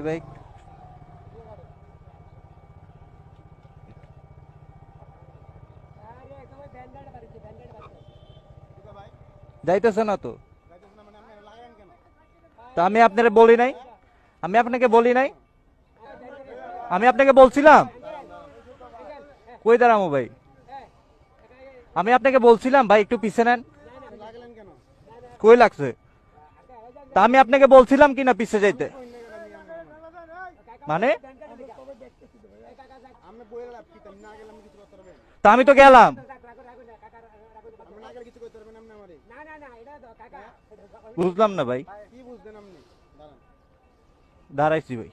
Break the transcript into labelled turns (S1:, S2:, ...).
S1: ভাই যাইতেছে না তো। তা আমি আপনাকে বলি নাই, আমি আপনাকে বলি নাই, আমি আপনাকে বলছিলাম কই দাঁড়ামো ভাই, আমি আপনাকে বলছিলাম ভাই একটু পিছে নেন। কই লাগছে? তা আমি আপনাকে বলছিলাম কিনা পিছে যাইতে, মানে তা আমি তো গেলাম। বুঝলাম না ভাই, দাঁড়াইছি ভাই।